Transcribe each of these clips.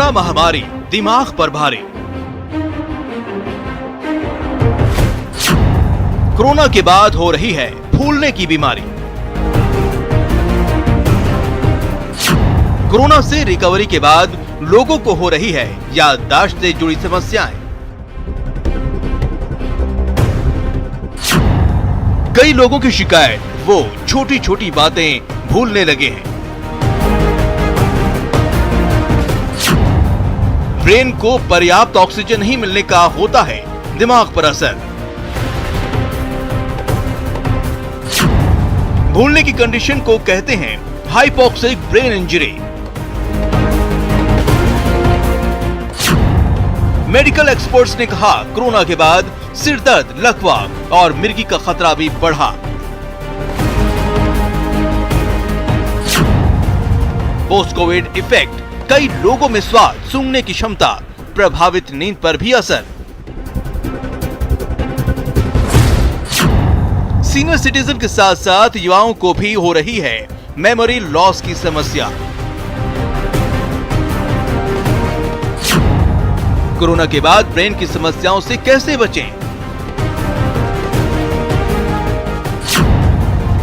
Corona महामारी दिमाग पर भारी। कोरोना के बाद हो रही है भूलने की बीमारी। कोरोना से रिकवरी के बाद लोगों को हो रही है याददाश्त से जुड़ी समस्याएं। कई लोगों की शिकायत वो छोटी छोटी बातें भूलने लगे हैं। ब्रेन को पर्याप्त ऑक्सीजन नहीं मिलने का होता है दिमाग पर असर। भूलने की कंडीशन को कहते हैं hypoxic brain injury. Medical experts ने कहा कोरोना के बाद सिर दर्द, लकवा और मिर्गी का खतरा भी बढ़ा। पोस्ट कोविड इफेक्ट, कई लोगों में स्वाद, सूंघने की क्षमता, प्रभावित नींद पर भी असर। सीनियर सिटीजन के साथ साथ युवाओं को भी हो रही है मेमोरी लॉस की समस्या। कोरोना के बाद ब्रेन की समस्याओं से कैसे बचें?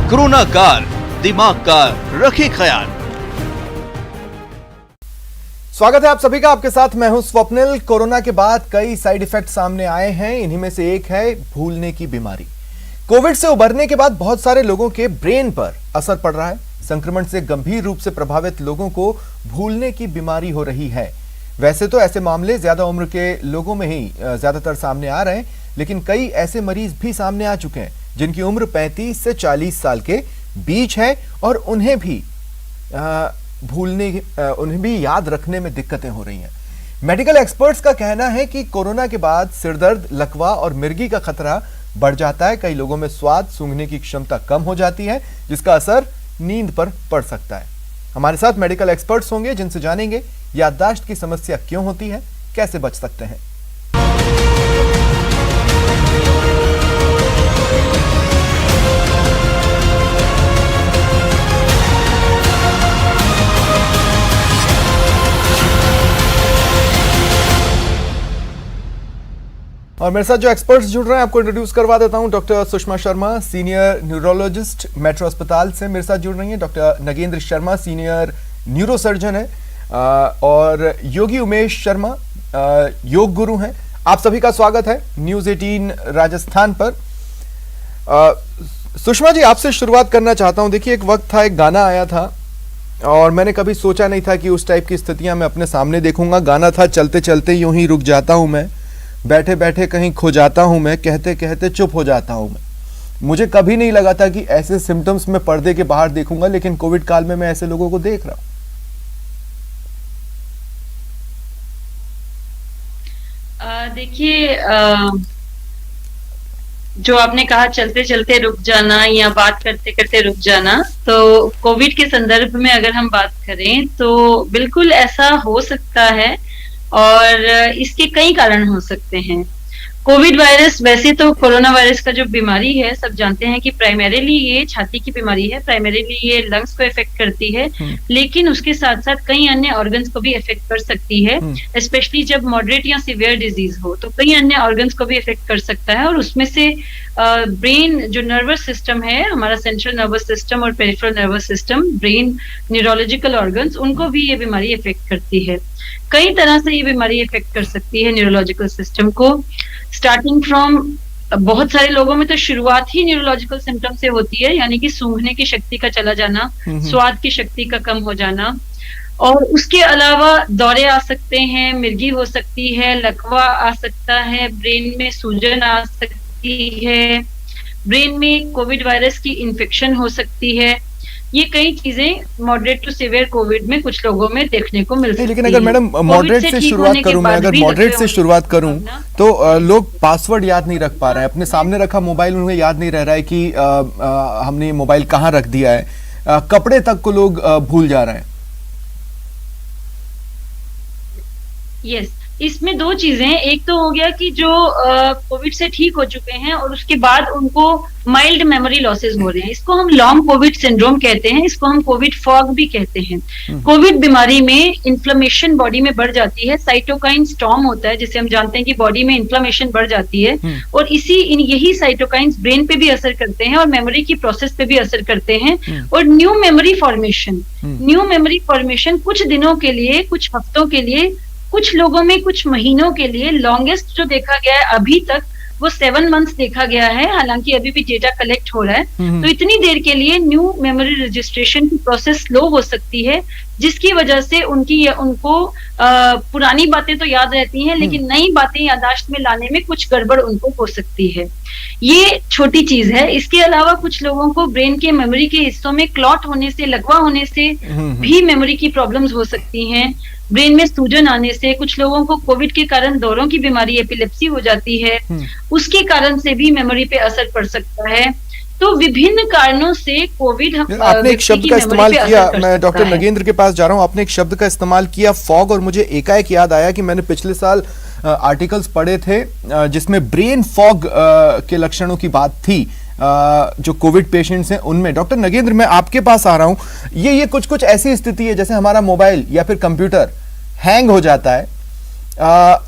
कोरोना काल, दिमाग का रखें ख्याल। स्वागत है आप सभी का, आपके साथ मैं हूं स्वप्निल। कोरोना के बाद कई साइड इफेक्ट सामने आए हैं, इन्हीं में से एक है भूलने की बीमारी। कोविड से उबरने के बाद बहुत सारे लोगों के ब्रेन पर असर पड़ रहा है। संक्रमण से गंभीर रूप से प्रभावित लोगों को भूलने की बीमारी हो रही है। वैसे तो ऐसे मामले ज्यादा उम्र के लोगों में ही ज्यादातर सामने आ रहे हैं, लेकिन कई ऐसे मरीज भी सामने आ चुके हैं जिनकी उम्र 35 से 40 साल के बीच है और उन्हें भी याद रखने में दिक्कतें हो रही हैं। मेडिकल एक्सपर्ट्स का कहना है कि कोरोना के बाद सिरदर्द, लकवा और मिर्गी का खतरा बढ़ जाता है। कई लोगों में स्वाद, सूंघने की क्षमता कम हो जाती है, जिसका असर नींद पर पड़ सकता है। हमारे साथ मेडिकल एक्सपर्ट्स होंगे जिनसे जानेंगे याददाश्त की समस्या क्यों होती है, कैसे बच सकते हैं। और मेरे साथ जो एक्सपर्ट्स जुड़ रहे हैं आपको इंट्रोड्यूस करवा देता हूं। Doctor Sushma Sharma, senior neurologist metro अस्पताल से मेरे साथ जुड़ रही हैं। Doctor Nagendra Sharma, senior neurosurgeon है, और योगी उमेश शर्मा, योग गुरु हैं। आप सभी का स्वागत है न्यूज़ 18 राजस्थान पर। सुषमा जी, आपसे शुरुआत करना चाहता हूं। देखिए, एक वक्त था, एक गाना आया था और मैंने कभी सोचा नहीं था कि उस टाइप की स्थितियां मैं अपने सामने देखूंगा। गाना था, चलते चलते यूं ही रुक जाता हूं मैं, बैठे बैठे कहीं खो जाता हूं मैं, कहते कहते चुप हो जाता हूं मैं। मुझे कभी नहीं लगा था कि ऐसे सिम्टम्स मैं पर्दे के बाहर देखूंगा, लेकिन कोविड काल में मैं ऐसे लोगों को देख रहा हूं। देखिए, जो आपने कहा चलते चलते रुक जाना या बात करते करते रुक जाना, तो कोविड के संदर्भ में अगर हम बात करें तो बिल्कुल ऐसा हो सकता है और इसके कई कारण हो सकते हैं। कोविड वायरस, वैसे तो कोरोना वायरस का जो बीमारी है सब जानते हैं कि प्राइमरीली ये छाती की बीमारी है, प्राइमरीली ये लंग्स को इफेक्ट करती है, लेकिन उसके साथ साथ कई अन्य ऑर्गन्स को भी इफेक्ट कर सकती है। स्पेशली जब मॉडरेट या सीवियर डिजीज हो तो कई अन्य ऑर्गन्स को भी इफेक्ट कर सकता है, और उसमें से ब्रेन जो नर्वस सिस्टम है, हमारा सेंट्रल नर्वस सिस्टम और peripheral nervous system, brain neurological organs, उनको भी ये बीमारी इफेक्ट करती है। कई तरह से ये बीमारी इफेक्ट कर सकती है न्यूरोलॉजिकल सिस्टम को। स्टार्टिंग फ्रॉम, बहुत सारे लोगों में तो शुरुआत ही न्यूरोलॉजिकल सिम्टम से होती है, यानी कि सूंघने की शक्ति का चला जाना, स्वाद की शक्ति का कम हो जाना, और उसके अलावा दौरे आ सकते हैं, मिर्गी हो सकती है, लकवा आ सकता है, ब्रेन में सूजन आ सकती है, ब्रेन में कोविड वायरस की इन्फेक्शन हो सकती है। ये कई चीजें मॉडरेट टू सीवियर कोविड में कुछ लोगों में देखने को मिल सकती है। लेकिन अगर मैडम मॉडरेट से शुरुआत करूं मैं, अगर मॉडरेट से शुरुआत करूं तो लोग पासवर्ड याद नहीं रख पा रहे हैं, अपने सामने रखा मोबाइल उन्हें याद नहीं रह रहा है कि हमने मोबाइल कहाँ रख दिया है, कपड़े तक को लोग भूल जा रहे हैं। यस, इसमें दो चीजें हैं। एक तो हो गया कि जो कोविड से ठीक हो चुके हैं और उसके बाद उनको माइल्ड मेमोरी लॉसेस हो रहे हैं, इसको हम लॉन्ग कोविड सिंड्रोम कहते हैं, इसको हम कोविड फॉग भी कहते हैं। कोविड बीमारी में इन्फ्लेमेशन बॉडी में बढ़ जाती है, साइटोकाइन स्टॉर्म होता है जिसे हम जानते हैं कि बॉडी में इन्फ्लेमेशन बढ़ जाती है, और यही साइटोकाइंस ब्रेन पे भी असर करते हैं और मेमोरी की प्रोसेस पे भी असर करते हैं। और न्यू मेमोरी फॉर्मेशन कुछ दिनों के लिए, कुछ हफ्तों के लिए, कुछ लोगों में कुछ महीनों के लिए, लॉन्गेस्ट जो देखा गया है अभी तक वो 7 मंथ्स देखा गया है, हालांकि अभी भी डेटा कलेक्ट हो रहा है। तो इतनी देर के लिए न्यू मेमोरी रजिस्ट्रेशन की प्रोसेस स्लो हो सकती है, जिसकी वजह से उनको पुरानी बातें तो याद रहती हैं, लेकिन नई बातें याददाश्त में लाने में कुछ गड़बड़ उनको हो सकती है। ये छोटी चीज है। इसके अलावा कुछ लोगों को ब्रेन के मेमोरी के हिस्सों में क्लॉट होने से, लकवा होने से भी मेमोरी की प्रॉब्लम्स हो सकती हैं। ब्रेन में सूजन आने से, कुछ लोगों को कोविड के कारण दौरों की बीमारी, एपिलेप्सी हो जाती है, उसके कारण से भी मेमोरी पे असर पड़ सकता है। तो विभिन्न कारणों से कोविड आपने एक शब्द का इस्तेमाल किया, मैं डॉक्टर नगेंद्र के पास जा रहा हूं, आपने एक शब्द का इस्तेमाल किया फॉग, और मुझे एकाएक याद आया कि मैंने पिछले साल आर्टिकल्स पढ़े थे जिसमें ब्रेन फॉग के लक्षणों की बात थी जो कोविड पेशेंट्स हैं उनमें। डॉक्टर नगेंद्र, मैं आपके पास आ रहा हूं, ये कुछ ऐसी स्थिति है जैसे हमारा मोबाइल या फिर कंप्यूटर हैंग हो जाता है,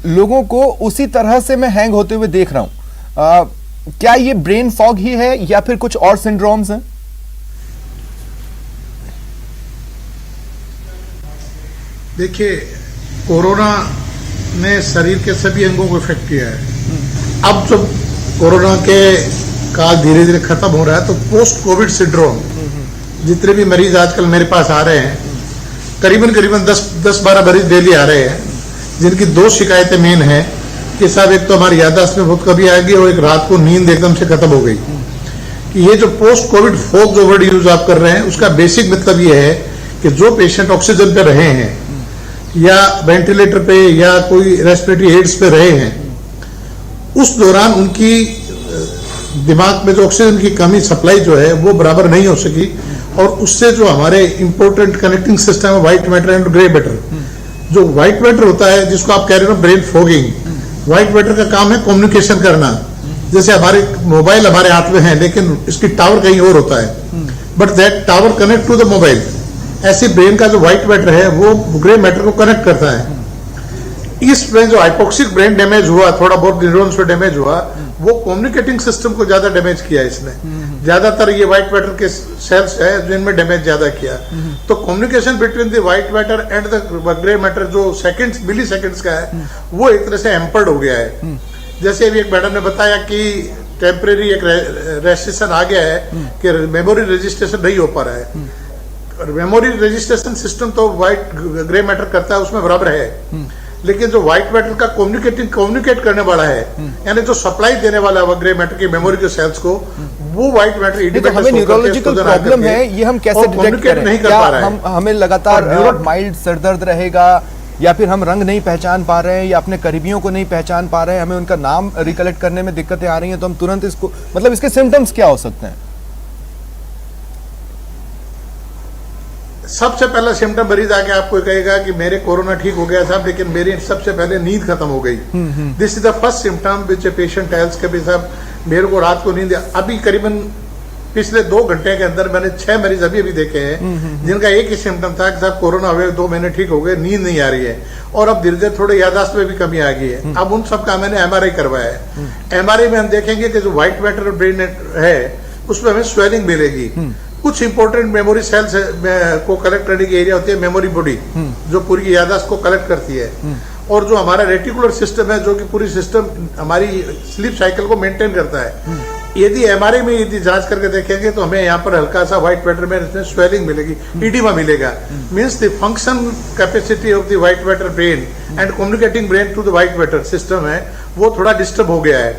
लोगों को उसी तरह से मैं हैंग होते हुए देख रहा हूं। क्या ये ब्रेन फॉग ही है या फिर कुछ और सिंड्रोम्स हैं? देखिए, कोरोना ने शरीर के सभी अंगों को इफेक्ट किया है। अब जब कोरोना के काल धीरे धीरे खत्म हो रहा है तो पोस्ट कोविड सिंड्रोम, जितने भी मरीज आजकल मेरे पास आ रहे हैं, करीबन 10-12 मरीज डेली आ रहे हैं, जिनकी 2 शिकायतें मेन हैं कि साहब एक तो हमारी याददाश्त में बहुत कमी आ गई और एक रात को नींद एकदम से खत्म हो गई। ये जो पोस्ट कोविड फॉग जो वर्ड यूज आप कर रहे हैं, उसका बेसिक मतलब ये है कि जो पेशेंट ऑक्सीजन पे रहे हैं या वेंटिलेटर पे या कोई रेस्पिरेटरी एड्स पे रहे हैं, उस दौरान उनकी दिमाग में जो ऑक्सीजन की कमी, सप्लाई जो है वो बराबर नहीं हो सकी, और उससे जो हमारे इंपॉर्टेंट कनेक्टिंग सिस्टम है white matter and grey matter, जो व्हाइट मैटर होता है जिसको आप कह रहे हो ब्रेन फॉगिंग, व्हाइट मैटर का काम है कम्युनिकेशन करना। जैसे हमारे मोबाइल हमारे हाथ में है लेकिन इसकी टावर कहीं और होता है, but that tower connect to the mobile. ऐसे ब्रेन का जो व्हाइट मैटर है वो ग्रे मैटर को कनेक्ट करता है। इसमें जो हाइपोक्सिक ब्रेन डैमेज हुआ, थोड़ा बहुत न्यूरॉन्स पे डैमेज हुआ, वो कम्युनिकेटिंग सिस्टम को ज्यादा डैमेज किया इसने। ज्यादातर ये व्हाइट मैटर के सेल्स है जिनमें डैमेज ज्यादा किया। तो communication between the white matter and the grey matter जो सेकंड्स, मिली सेकंड्स का है, वो एक तरह से हैम्पर्ड हो गया है। जैसे अभी एक मैडम ने बताया कि टेम्परेरी एक रेस्ट्रिक्शन आ गया है कि मेमोरी रजिस्ट्रेशन नहीं हो पा रहा है। मेमोरी रजिस्ट्रेशन सिस्टम तो व्हाइट ग्रे मैटर करता है, उसमें बराबर है, लेकिन जो व्हाइट मैटर का कम्युनिकेट करने वाला है, यानी जो सप्लाई देने वाला है ग्रे मैटर की मेमोरी के सेल्स को, वो व्हाइट मैटर तो हमें न्यूरोलॉजिकल प्रॉब्लम है, ये हम कैसे डिटेक्ट करें? नहीं कर पा रहा है। हमें लगातार माइल्ड सरदर्द रहेगा, या फिर हम रंग नहीं पहचान पा रहे हैं, या अपने करीबियों को नहीं पहचान पा रहे हैं, हमें उनका नाम रिकलेक्ट करने में दिक्कतें आ रही हैं, तो हम तुरंत इसको, मतलब इसके सिम्टम्स क्या हो सकते हैं? सबसे पहला सिम्टम मरीज आके आपको कहेगा कि मेरे कोरोना ठीक हो गया साहब, लेकिन मेरी सबसे पहले नींद खत्म हो गई। This is the first symptom which a patient tells के भी साहब मेरे को रात को नींद। अभी करीबन पिछले 2 घंटे के अंदर मैंने 6 मरीज अभी देखे हैं जिनका एक ही सिम्टम था कि साहब कोरोना हुए 2 महीने ठीक हो गए, नींद नहीं आ रही है, और अब धीरे धीरे थोड़े याददाश्त में भी कमी आ गई है। अब उन सब का मैंने एमआरआई करवाया है। एमआरआई में हम देखेंगे कि जो व्हाइट मैटर ब्रेन है उसमें हमें स्वेलिंग मिलेगी। कुछ इंपॉर्टेंट मेमोरी सेल्स को कलेक्ट करने की एरिया होती है मेमोरी बॉडी, जो पूरी याददाश्त को कलेक्ट करती है, और जो हमारा रेटिकुलर सिस्टम है जो कि पूरी सिस्टम हमारी स्लीप साइकिल को मेंटेन करता है। यदि एमआरआई में यदि जांच करके देखेंगे तो हमें यहाँ पर हल्का सा व्हाइट मैटर में इसमें स्वेलिंग मिलेगी, इडिमा मिलेगा। Means the function capacity of the white matter brain and communicating brain to the white matter system है वो थोड़ा डिस्टर्ब हो गया है,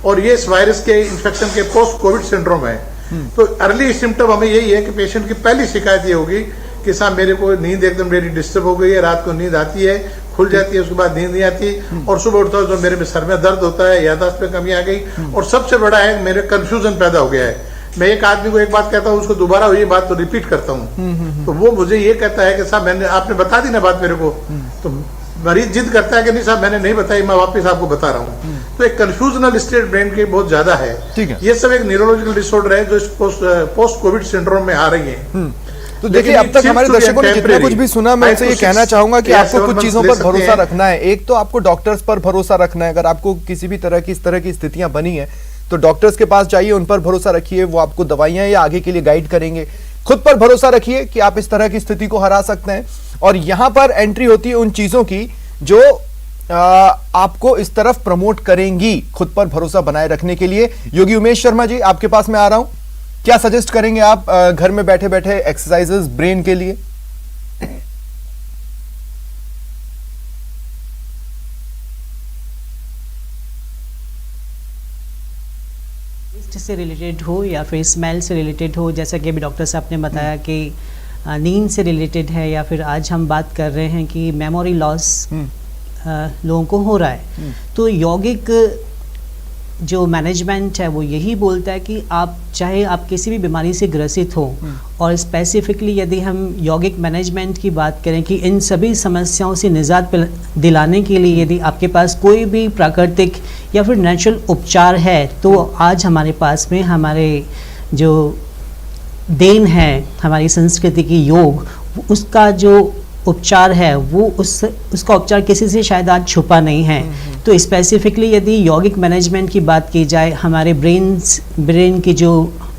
और ये इस वायरस के इन्फेक्शन के पोस्ट कोविड सिंड्रोम है। तो अर्ली सिम्टम हमें यही है कि पेशेंट की पहली शिकायत ये होगी कि साहब मेरे को नींद एकदम मेरी डिस्टर्ब हो गई है, रात को नींद आती है, खुल जाती है, उसके बाद नींद नहीं आती, और सुबह उठता है तो मेरे में सर में दर्द होता है, याददाश्त में कमी आ गई, और सबसे बड़ा है मेरे कंफ्यूजन पैदा हो गया है। मैं एक आदमी को एक बात कहता हूँ, उसको दोबारा वही बात तो रिपीट करता हूँ, तो वो मुझे ये कहता है कि साहब मैंने आपने बता दी ना बात मेरे को, तो मरीज जिद करता है कि नहीं साहब मैंने नहीं बताई, मैं वापस आपको बता रहा हूँ। तो एक कंफ्यूजनल स्टेट ब्रेन की बहुत ज्यादा है। ठीक है। ये सब एक न्यूरोलॉजिकल डिसऑर्डर है जो पोस्ट कोविड सिंड्रोम में आ रही है। तो देखिए, अब तक हमारे दर्शकों ने जितना कुछ भी सुना, मैं उनसे ये कहना चाहूंगा कि आपको कुछ चीजों पर भरोसा रखना है। एक तो आपको डॉक्टर्स पर भरोसा रखना है। अगर आपको किसी भी तरह की इस तरह की स्थितियां बनी है तो डॉक्टर्स के पास जाइए, उन पर भरोसा रखिए, वो आपको दवाइयां या आगे के लिए गाइड करेंगे। खुद पर भरोसा रखिए कि आप इस तरह की स्थिति को हरा सकते हैं। और यहां पर एंट्री होती है उन चीजों की जो आपको इस तरफ प्रमोट करेंगी खुद पर भरोसा बनाए रखने के लिए। योगी उमेश शर्मा जी, आपके पास मैं आ रहा हूं, क्या सजेस्ट करेंगे आप घर में बैठे बैठे एक्सरसाइजेस ब्रेन के लिए? से रिलेटेड हो या फिर स्मेल से रिलेटेड हो, जैसा कि अभी डॉक्टर साहब ने बताया कि नींद से रिलेटेड है, या फिर आज हम बात कर रहे हैं कि मेमोरी लॉस लोगों को हो रहा है, तो यौगिक जो मैनेजमेंट है वो यही बोलता है कि आप चाहे आप किसी भी बीमारी से ग्रसित हो, और स्पेसिफिकली यदि हम यौगिक मैनेजमेंट की बात करें कि इन सभी समस्याओं से निजात दिलाने के लिए यदि आपके पास कोई भी प्राकृतिक या फिर नेचुरल उपचार है, तो आज हमारे पास में हमारे जो देन है हमारी संस्कृति की योग, उसका जो उपचार है वो उसका उपचार किसी से शायद आज छुपा नहीं है। तो स्पेसिफिकली यदि यौगिक मैनेजमेंट की बात की जाए हमारे ब्रेन की जो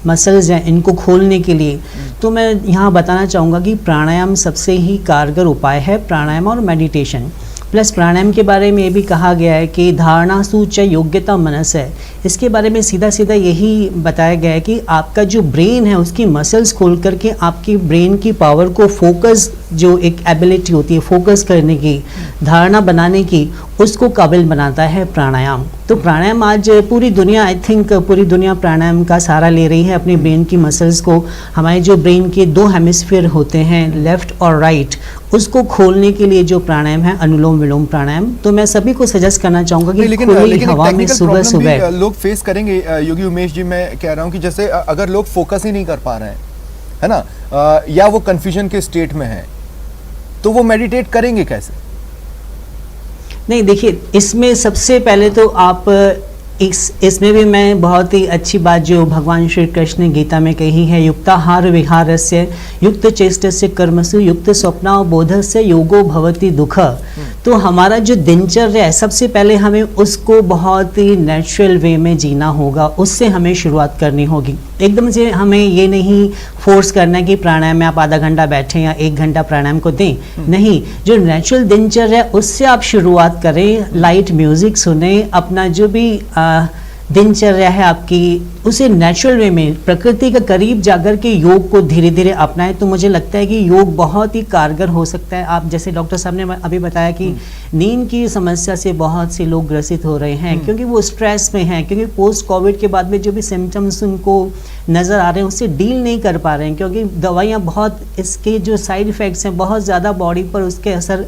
मसल्स हैं इनको खोलने के लिए, तो मैं यहाँ बताना चाहूँगा कि प्राणायाम सबसे ही कारगर उपाय है। प्राणायाम और मेडिटेशन प्लस प्राणायाम के बारे में ये भी कहा गया है कि धारणा सूच योग्यता मनस है। इसके बारे में सीधा सीधा यही बताया गया है कि आपका जो ब्रेन है उसकी मसल्स खोल करके आपकी ब्रेन की पावर को फोकस, जो एक एबिलिटी होती है फोकस करने की, धारणा बनाने की, उसको काबिल बनाता है प्राणायाम। तो प्राणायाम आज पूरी दुनिया, आई थिंक पूरी दुनिया प्राणायाम का सहारा ले रही है अपने ब्रेन की मसल्स को। हमारे जो ब्रेन के दो हेमिस्फीयर होते हैं लेफ्ट और राइट, उसको खोलने के लिए जो प्राणायाम है अनुलोम विलोम प्राणायाम, तो मैं सभी को सजेस्ट करना चाहूँगा कि खुली हवा में सुबह सुबह लोग फेस करेंगे। योगी उमेश जी, मैं कह रहा हूँ कि जैसे अगर लोग फोकस ही नहीं कर पा रहे हैं, है ना, या वो कंफ्यूजन के स्टेट में है, तो वो मेडिटेट करेंगे कैसे? नहीं, देखिए इसमें सबसे पहले तो आप इसमें भी मैं बहुत ही अच्छी बात जो भगवान श्री कृष्ण ने गीता में कही है, युक्ताहार विहारस्य युक्त चेष्टस्य कर्मसु युक्त स्वप्नावबोधस्य योगो भवति दुख। तो हमारा जो दिनचर्या है सबसे पहले हमें उसको बहुत ही नेचुरल वे में जीना होगा, उससे हमें शुरुआत करनी होगी। एकदम से हमें ये नहीं फोर्स करना है कि प्राणायाम में आप आधा घंटा बैठें या 1 घंटा प्राणायाम को दें, नहीं, जो नेचुरल दिनचर्या है उससे आप शुरुआत करें। लाइट म्यूजिक सुने, अपना जो भी दिनचर्या है आपकी उसे नेचुरल वे में प्रकृति के करीब जाकर के योग को धीरे धीरे अपनाएं, तो मुझे लगता है कि योग बहुत ही कारगर हो सकता है। आप जैसे डॉक्टर साहब ने अभी बताया कि नींद की समस्या से बहुत से लोग ग्रसित हो रहे हैं क्योंकि वो स्ट्रेस में हैं, क्योंकि पोस्ट कोविड के बाद में जो भी सिम्टम्स उनको नज़र आ रहे हैं उससे डील नहीं कर पा रहे हैं, क्योंकि दवाइयाँ बहुत, इसके जो साइड इफेक्ट्स हैं बहुत ज़्यादा बॉडी पर उसके असर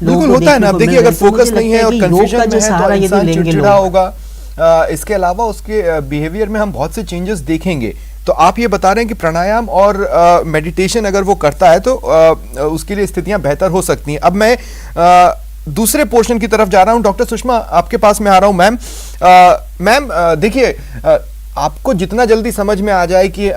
बिल्कुल होता है ना। अब देखिए, अगर फोकस नहीं है और कंफ्यूजन में है तो इंसान चिड़चिड़ा होगा। इसके अलावा उसके बिहेवियर में हम बहुत से चेंजेस देखेंगे। तो आप ये बता रहे हैं कि प्राणायाम और मेडिटेशन अगर वो करता है तो उसके लिए स्थितियां बेहतर हो सकती हैं। अब मैं दूसरे पोर्शन की तरफ जा रहा हूं। डॉक्टर सुषमा, आपके पास मैं आ रहा हूं। मैम, देखिए, आपको जितना जल्दी समझ में आ जाए कि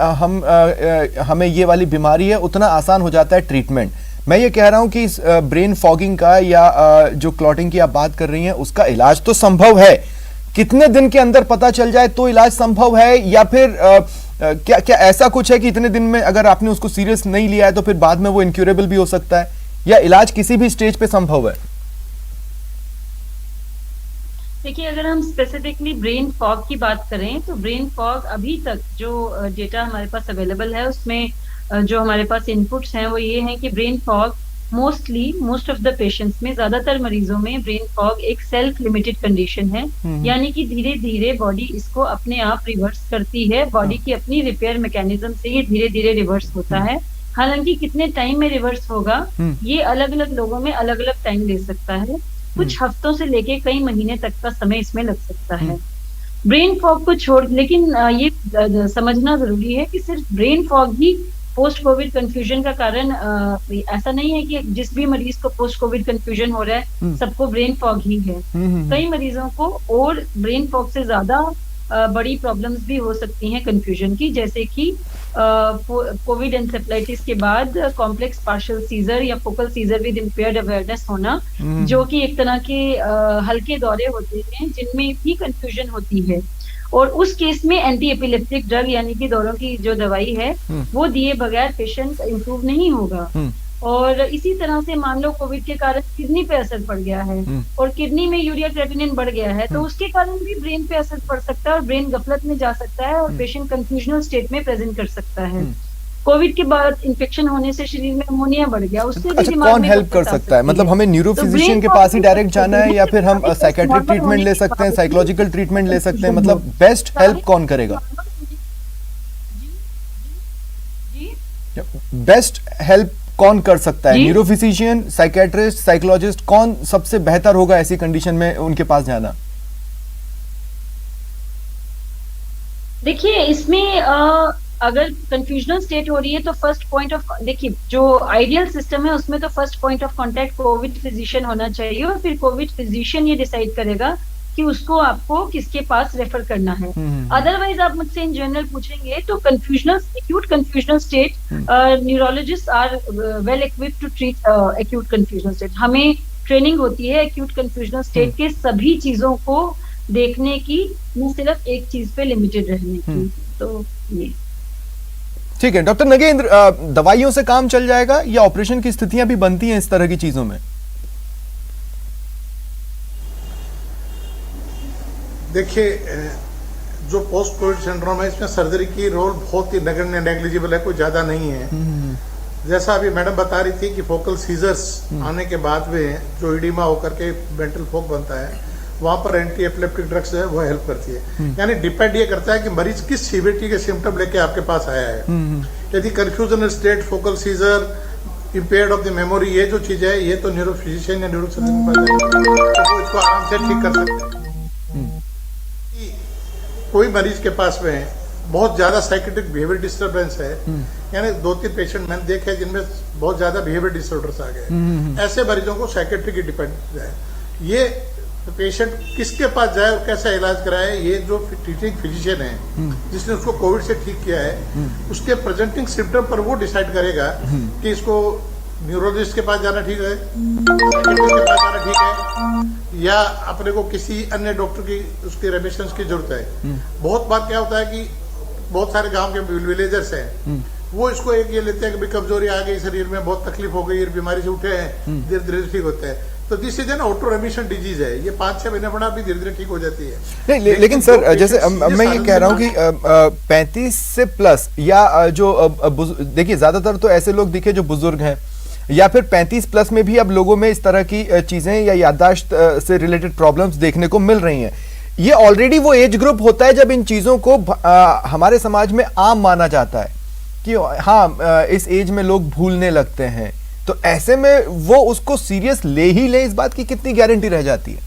हमें ये वाली बीमारी है उतना आसान हो जाता है ट्रीटमेंट। मैं ये कह रहा हूं कि इस ब्रेन फॉगिंग का या जो क्लॉटिंग की आप बात कर रही हैं उसका इलाज तो संभव है। कितने दिन के अंदर पता चल जाए तो इलाज संभव है, या फिर क्या ऐसा कुछ है कि इतने दिन में अगर आपने उसको सीरियस नहीं लिया है तो फिर बाद में वो इनक्यूरेबल भी हो सकता है, या इलाज किसी भी स्टेज पे संभव है? देखिए, अगर हम स्पेसिफिकली ब्रेन फॉग की बात करें तो ब्रेन फॉग अभी तक जो डेटा हमारे पास अवेलेबल है उसमें जो हमारे पास इनपुट्स हैं वो ये हैं कि brain fog most of the patients में, ज्यादातर मरीजों में ब्रेन फॉग एक सेल्फ लिमिटेड कंडीशन है, यानी कि धीरे धीरे बॉडी इसको अपने आप रिवर्स करती है। बॉडी की अपनी रिपेयर मैकेनिज्म से ये धीरे धीरे रिवर्स होता है। हालांकि कितने टाइम में रिवर्स होगा ये अलग अलग लोगों में अलग अलग टाइम ले सकता है, कुछ हफ्तों से लेके कई महीने तक का समय इसमें लग सकता है ब्रेन फॉग को छोड़। लेकिन ये समझना जरूरी है कि सिर्फ ब्रेन फॉग ही पोस्ट कोविड कंफ्यूजन का कारण ऐसा नहीं है कि जिस भी मरीज को पोस्ट कोविड कंफ्यूजन हो रहा है सबको ब्रेन फॉग ही है। कई मरीजों को और ब्रेन फॉग से ज्यादा बड़ी प्रॉब्लम्स भी हो सकती हैं कंफ्यूजन की, जैसे कि कोविड एंसेफेलाइटिस के बाद कॉम्प्लेक्स पार्शियल सीजर या focal scissor with impaired awareness होना, जो कि एक तरह के हल्के दौरे होते हैं जिनमें भी कंफ्यूजन होती है। और उस केस में एंटी एपिलेप्टिक ड्रग यानी कि दौरों की जो दवाई है वो दिए बगैर पेशेंट इंप्रूव नहीं होगा। और इसी तरह से मान लो कोविड के कारण किडनी पे असर पड़ गया है और किडनी में यूरिया क्रेटिनिन बढ़ गया है, तो उसके कारण भी ब्रेन पे असर पड़ सकता है और ब्रेन गफलत में जा सकता है और पेशेंट कंफ्यूजनल स्टेट में प्रेजेंट कर सकता है। कोविड के बाद इन्फेक्शन होने से शरीर में अमोनिया बढ़ गया, उससे भी अच्छा, दिमाग कौन में हेल्प कर सकता है? मतलब हमें न्यूरो फिजिशियन के पास ही डायरेक्ट जाना है या फिर हम साइकेट्रिक ट्रीटमेंट ले सकते हैं, साइकोलॉजिकल ट्रीटमेंट ले सकते हैं? मतलब बेस्ट हेल्प कौन करेगा? बेस्ट हेल्प कौन कर सकता है? न्यूरो फिजिशियन, साइकेट्रिस्ट, साइकोलॉजिस्ट, कौन सबसे बेहतर होगा ऐसी कंडीशन में उनके पास जाना? देखिए, इसमें अगर कंफ्यूजनल स्टेट हो रही है तो फर्स्ट पॉइंट ऑफ, देखिए जो आइडियल सिस्टम है उसमें तो first point of contact Covid physician होना चाहिए और फिर कोविड फिजिशियन ये डिसाइड करेगा कि उसको आपको किसके पास रेफर करना है। अदरवाइज आप मुझसे इन जनरल पूछेंगे तो acute confusional state, neurologist are well equipped to treat acute confusional state. हमें ट्रेनिंग होती है एक्यूट कंफ्यूजनल स्टेट के सभी चीजों को देखने की, न सिर्फ एक चीज पे लिमिटेड रहने की। तो ये ठीक है। डॉक्टर नगेंद्र, दवाइयों से काम चल जाएगा या ऑपरेशन की स्थितियां भी बनती हैं इस तरह की चीजों में? देखिए, जो पोस्ट कोविड सिंड्रोम है इसमें सर्जरी की रोल बहुत ही नगण्य, नेग्लिजिबल है, कोई ज्यादा नहीं है। जैसा अभी मैडम बता रही थी कि फोकल सीजर्स आने के बाद में जो इडिमा होकर के मेंटल फोक बनता है, वहां पर एंटी एपिलेप्टिक ड्रग्स है वो हेल्प करती है। यानी डिपेंड ये करता है कि मरीज किस सीवियरिटी के सिम्टम लेके आपके पास आया है। यदि confusional state, focal seizure, impaired of the memory, ये जो चीज है ये तो न्यूरो फिजिशियन या न्यूरो सर्जन के पास जाए तो वो इसको आराम से ठीक कर सकते हैं। कोई मरीज के पास में बहुत ज्यादा साइकेट्रिक बिहेवियर डिस्टर्बेंस है, यानी 2-3 पेशेंट मैंने देखे जिनमें बहुत ज्यादा बिहेवियर डिसऑर्डर्स आ गए, ऐसे मरीजों को साइकेट्रिक की डिपेंड है। ये पेशेंट किसके पास जाए और कैसा इलाज कराए, ये जो ट्रीटिंग फिजिशियन है जिसने उसको कोविड से ठीक किया है उसके प्रेजेंटिंग सिम्टम पर वो डिसाइड करेगा कि इसको न्यूरोलॉजिस्ट के पास जाना ठीक है, साइकियाट्रिस्ट के पास जाना ठीक है, या अपने को किसी अन्य डॉक्टर की उसके रेमिशंस की जरूरत है। बहुत बार क्या होता है कि बहुत सारे गांव के विलेजर्स हैं, वो इसको एक ये लेते हैं कि कमजोरी आ गई शरीर में, बहुत तकलीफ हो गई, बीमारी से उठे हैं, धीरे धीरे ठीक होते हैं। तो this is an auto रेमिशन disease है, ये 5-6 महीने बड़ा भी धीरे धीरे ठीक हो जाती है। नहीं, लेकिन सर जैसे मैं ये कह रहा हूँ कि 35 से प्लस या जो देखिए ज्यादातर तो ऐसे लोग दिखे जो बुजुर्ग हैं या फिर 35 प्लस में भी अब लोगों में इस तरह की चीजें या याददाश्त से रिलेटेड प्रॉब्लम्स देखने को मिल रही हैं। ये ऑलरेडी वो एज ग्रुप होता है जब इन चीजों को हमारे समाज में आम माना जाता है कि हाँ इस एज में लोग भूलने लगते हैं, तो ऐसे में वो उसको सीरियस ले ही ले, इस बात की कितनी गारंटी रह जाती है?